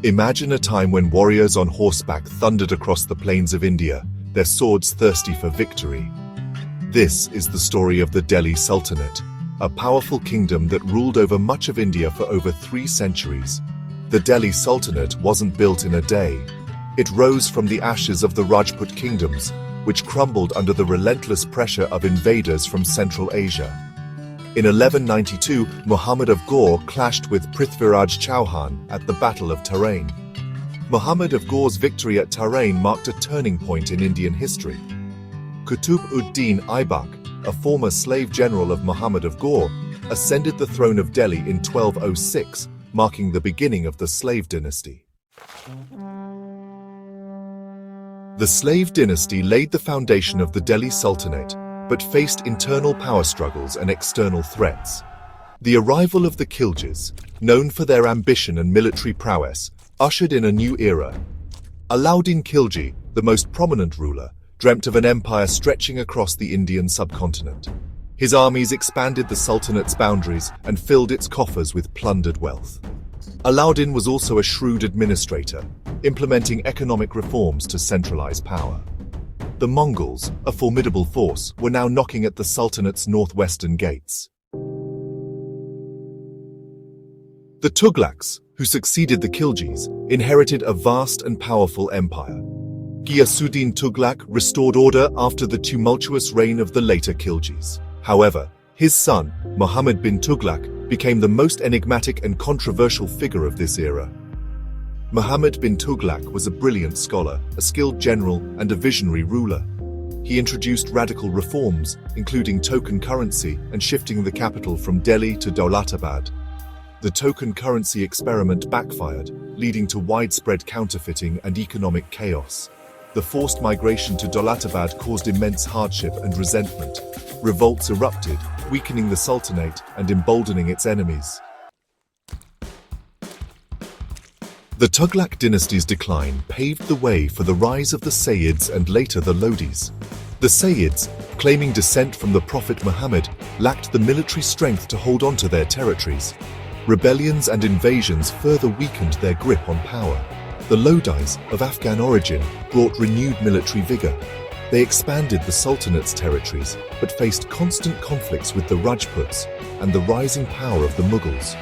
Imagine a time when warriors on horseback thundered across the plains of India, their swords thirsty for victory. This is the story of the Delhi Sultanate, a powerful kingdom that ruled over much of India for over 3 centuries. The Delhi Sultanate wasn't built in a day. It rose from the ashes of the Rajput kingdoms, which crumbled under the relentless pressure of invaders from Central Asia. In 1192, Muhammad of Ghor clashed with Prithviraj Chauhan at the Battle of Tarain. Muhammad of Ghor's victory at Tarain marked a turning point in Indian history. Qutb-ud-Din Aibak, a former slave general of Muhammad of Ghor, ascended the throne of Delhi in 1206, marking the beginning of the slave dynasty. The slave dynasty laid the foundation of the Delhi Sultanate, but faced internal power struggles and external threats. The arrival of the Khiljis, known for their ambition and military prowess, ushered in a new era. Alauddin Khilji, the most prominent ruler, dreamt of an empire stretching across the Indian subcontinent. His armies expanded the Sultanate's boundaries and filled its coffers with plundered wealth. Alauddin was also a shrewd administrator, implementing economic reforms to centralize power. The Mongols, a formidable force, were now knocking at the Sultanate's northwestern gates. The Tughlaqs, who succeeded the Khiljis, inherited a vast and powerful empire. Ghiyasuddin Tughlaq restored order after the tumultuous reign of the later Khiljis. However, his son, Muhammad bin Tughlaq, became the most enigmatic and controversial figure of this era. Muhammad bin Tughlaq was a brilliant scholar, a skilled general, and a visionary ruler. He introduced radical reforms, including token currency and shifting the capital from Delhi to Daulatabad. The token currency experiment backfired, leading to widespread counterfeiting and economic chaos. The forced migration to Daulatabad caused immense hardship and resentment. Revolts erupted, weakening the Sultanate and emboldening its enemies. The Tughlaq dynasty's decline paved the way for the rise of the Sayyids and later the Lodis. The Sayyids, claiming descent from the Prophet Muhammad, lacked the military strength to hold on to their territories. Rebellions and invasions further weakened their grip on power. The Lodis, of Afghan origin, brought renewed military vigor. They expanded the Sultanate's territories, but faced constant conflicts with the Rajputs and the rising power of the Mughals.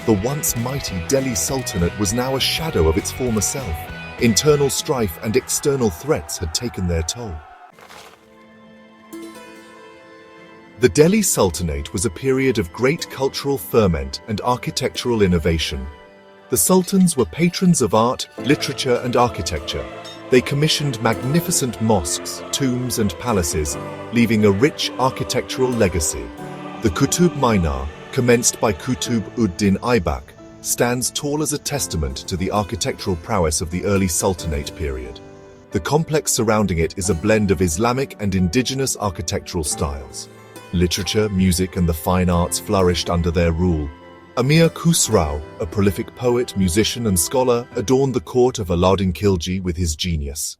The once mighty Delhi Sultanate was now a shadow of its former self. Internal strife and external threats had taken their toll. The Delhi Sultanate was a period of great cultural ferment and architectural innovation. The Sultans were patrons of art, literature, and architecture. They commissioned magnificent mosques, tombs, and palaces, leaving a rich architectural legacy. The Qutb Minar, commenced by Qutb-ud-Din Aibak, stands tall as a testament to the architectural prowess of the early Sultanate period. The complex surrounding it is a blend of Islamic and indigenous architectural styles. Literature, music, and the fine arts flourished under their rule. Amir Khusrau, a prolific poet, musician, and scholar, adorned the court of Alauddin Khilji with his genius.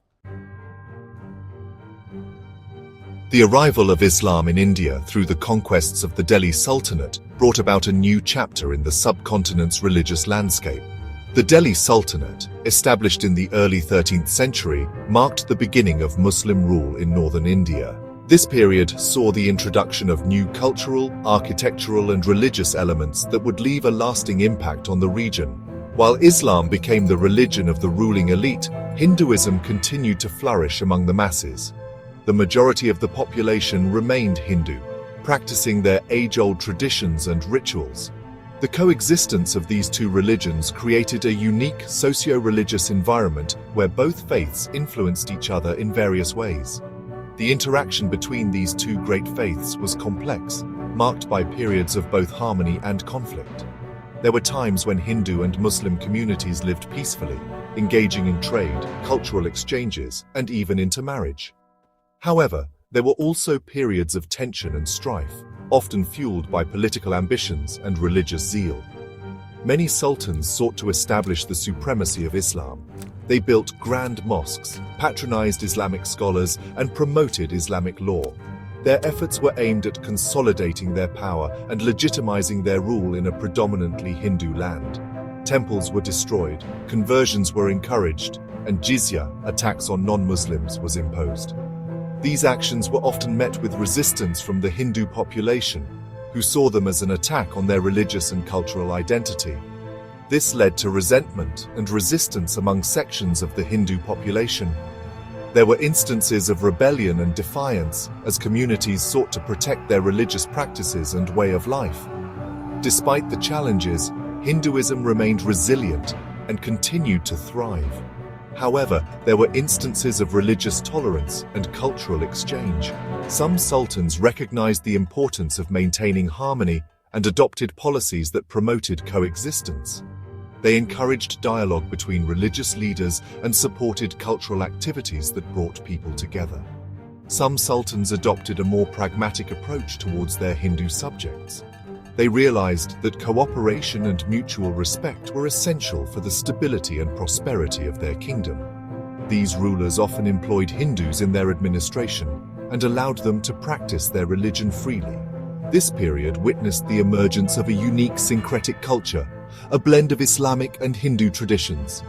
The arrival of Islam in India through the conquests of the Delhi Sultanate brought about a new chapter in the subcontinent's religious landscape. The Delhi Sultanate, established in the early 13th century, marked the beginning of Muslim rule in northern India. This period saw the introduction of new cultural, architectural, and religious elements that would leave a lasting impact on the region. While Islam became the religion of the ruling elite, Hinduism continued to flourish among the masses. The majority of the population remained Hindu, practicing their age-old traditions and rituals. The coexistence of these two religions created a unique socio-religious environment where both faiths influenced each other in various ways. The interaction between these two great faiths was complex, marked by periods of both harmony and conflict. There were times when Hindu and Muslim communities lived peacefully, engaging in trade, cultural exchanges, and even intermarriage. However, there were also periods of tension and strife, often fueled by political ambitions and religious zeal. Many sultans sought to establish the supremacy of Islam. They built grand mosques, patronized Islamic scholars, and promoted Islamic law. Their efforts were aimed at consolidating their power and legitimizing their rule in a predominantly Hindu land. Temples were destroyed, conversions were encouraged, and jizya, a tax on non-Muslims, was imposed. These actions were often met with resistance from the Hindu population, who saw them as an attack on their religious and cultural identity. This led to resentment and resistance among sections of the Hindu population. There were instances of rebellion and defiance as communities sought to protect their religious practices and way of life. Despite the challenges, Hinduism remained resilient and continued to thrive. However, there were instances of religious tolerance and cultural exchange. Some sultans recognized the importance of maintaining harmony and adopted policies that promoted coexistence. They encouraged dialogue between religious leaders and supported cultural activities that brought people together. Some sultans adopted a more pragmatic approach towards their Hindu subjects. They realized that cooperation and mutual respect were essential for the stability and prosperity of their kingdom. These rulers often employed Hindus in their administration and allowed them to practice their religion freely. This period witnessed the emergence of a unique syncretic culture, a blend of Islamic and Hindu traditions.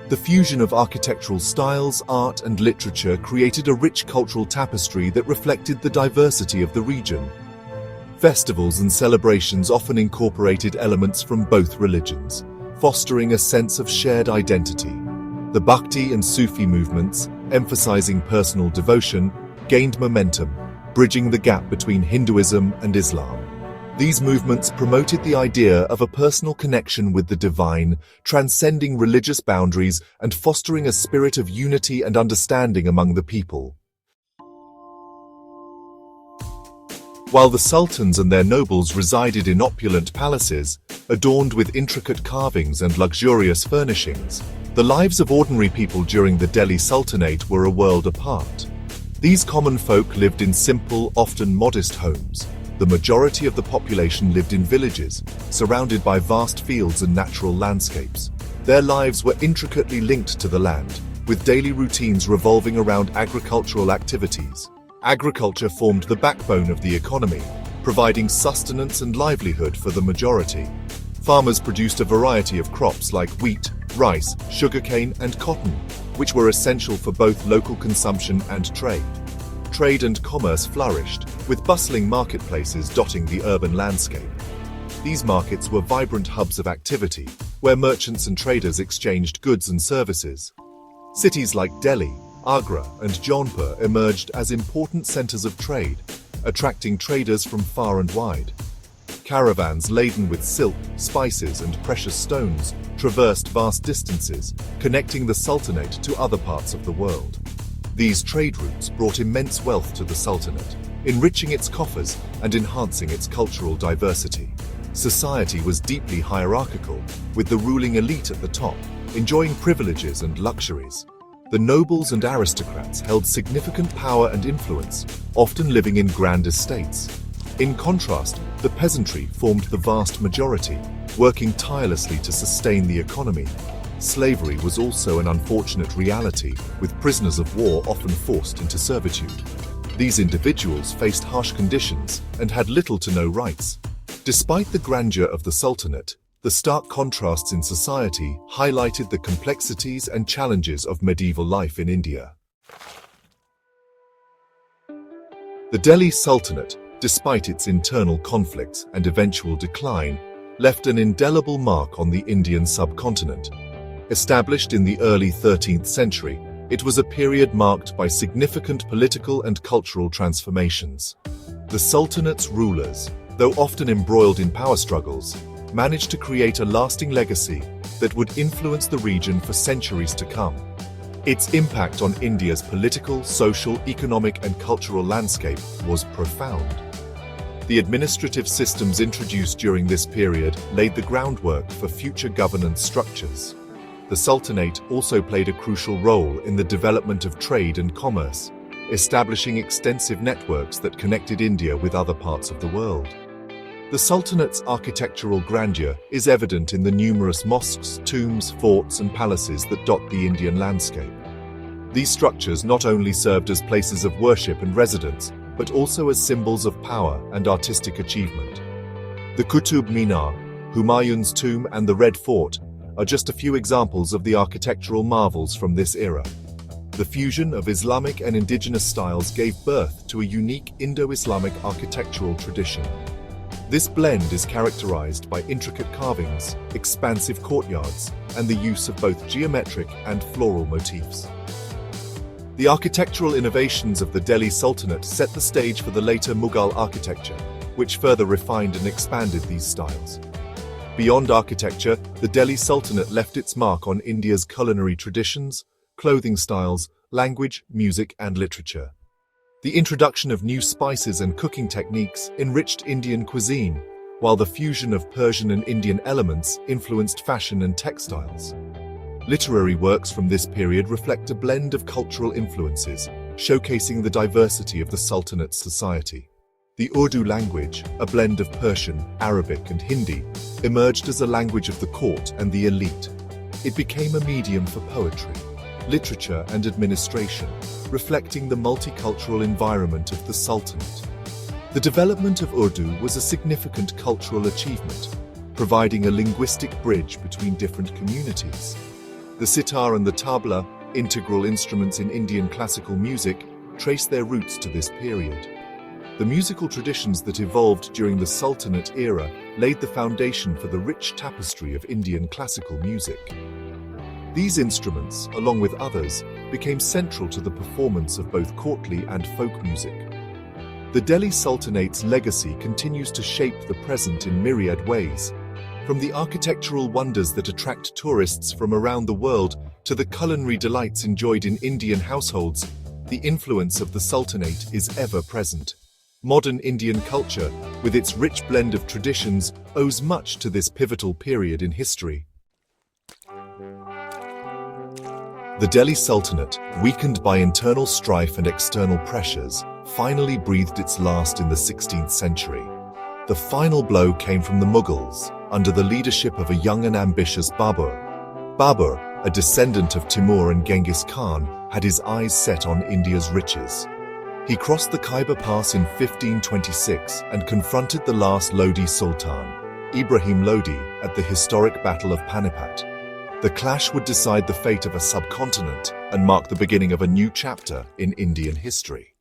The fusion of architectural styles, art, and literature created a rich cultural tapestry that reflected the diversity of the region. Festivals and celebrations often incorporated elements from both religions, fostering a sense of shared identity. The Bhakti and Sufi movements, emphasizing personal devotion, gained momentum, bridging the gap between Hinduism and Islam. These movements promoted the idea of a personal connection with the divine, transcending religious boundaries and fostering a spirit of unity and understanding among the people. While the sultans and their nobles resided in opulent palaces, adorned with intricate carvings and luxurious furnishings, the lives of ordinary people during the Delhi Sultanate were a world apart. These common folk lived in simple, often modest homes. The majority of the population lived in villages, surrounded by vast fields and natural landscapes. Their lives were intricately linked to the land, with daily routines revolving around agricultural activities. Agriculture formed the backbone of the economy, providing sustenance and livelihood for the majority. Farmers produced a variety of crops like wheat, rice, sugarcane, and cotton, which were essential for both local consumption and trade. Trade and commerce flourished, with bustling marketplaces dotting the urban landscape. These markets were vibrant hubs of activity, where merchants and traders exchanged goods and services. Cities like Delhi, Agra, and Jaunpur emerged as important centers of trade, attracting traders from far and wide. Caravans laden with silk, spices, and precious stones traversed vast distances, connecting the Sultanate to other parts of the world. These trade routes brought immense wealth to the Sultanate, enriching its coffers and enhancing its cultural diversity. Society was deeply hierarchical, with the ruling elite at the top, enjoying privileges and luxuries. The nobles and aristocrats held significant power and influence, often living in grand estates. In contrast, the peasantry formed the vast majority, working tirelessly to sustain the economy. Slavery was also an unfortunate reality, with prisoners of war often forced into servitude. These individuals faced harsh conditions and had little to no rights. Despite the grandeur of the Sultanate, the stark contrasts in society highlighted the complexities and challenges of medieval life in India. The Delhi Sultanate, despite its internal conflicts and eventual decline, left an indelible mark on the Indian subcontinent. Established in the early 13th century, it was a period marked by significant political and cultural transformations. The Sultanate's rulers, though often embroiled in power struggles, managed to create a lasting legacy that would influence the region for centuries to come. Its impact on India's political, social, economic, and cultural landscape was profound. The administrative systems introduced during this period laid the groundwork for future governance structures. The Sultanate also played a crucial role in the development of trade and commerce, establishing extensive networks that connected India with other parts of the world. The Sultanate's architectural grandeur is evident in the numerous mosques, tombs, forts, and palaces that dot the Indian landscape. These structures not only served as places of worship and residence, but also as symbols of power and artistic achievement. The Qutub Minar, Humayun's tomb, and the Red Fort are just a few examples of the architectural marvels from this era. The fusion of Islamic and indigenous styles gave birth to a unique Indo-Islamic architectural tradition. This blend is characterized by intricate carvings, expansive courtyards, and the use of both geometric and floral motifs. The architectural innovations of the Delhi Sultanate set the stage for the later Mughal architecture, which further refined and expanded these styles. Beyond architecture, the Delhi Sultanate left its mark on India's culinary traditions, clothing styles, language, music, and literature. The introduction of new spices and cooking techniques enriched Indian cuisine, while the fusion of Persian and Indian elements influenced fashion and textiles. Literary works from this period reflect a blend of cultural influences, showcasing the diversity of the Sultanate's society. The Urdu language, a blend of Persian, Arabic, and Hindi, emerged as a language of the court and the elite. It became a medium for poetry, literature, and administration, reflecting the multicultural environment of the Sultanate. The development of Urdu was a significant cultural achievement, providing a linguistic bridge between different communities. The sitar and the tabla, integral instruments in Indian classical music, trace their roots to this period. The musical traditions that evolved during the Sultanate era laid the foundation for the rich tapestry of Indian classical music. These instruments, along with others, became central to the performance of both courtly and folk music. The Delhi Sultanate's legacy continues to shape the present in myriad ways. From the architectural wonders that attract tourists from around the world to the culinary delights enjoyed in Indian households, the influence of the Sultanate is ever present. Modern Indian culture, with its rich blend of traditions, owes much to this pivotal period in history. The Delhi Sultanate, weakened by internal strife and external pressures, finally breathed its last in the 16th century. The final blow came from the Mughals, under the leadership of a young and ambitious Babur. Babur, a descendant of Timur and Genghis Khan, had his eyes set on India's riches. He crossed the Khyber Pass in 1526 and confronted the last Lodi Sultan, Ibrahim Lodi, at the historic Battle of Panipat. The clash would decide the fate of a subcontinent and mark the beginning of a new chapter in Indian history.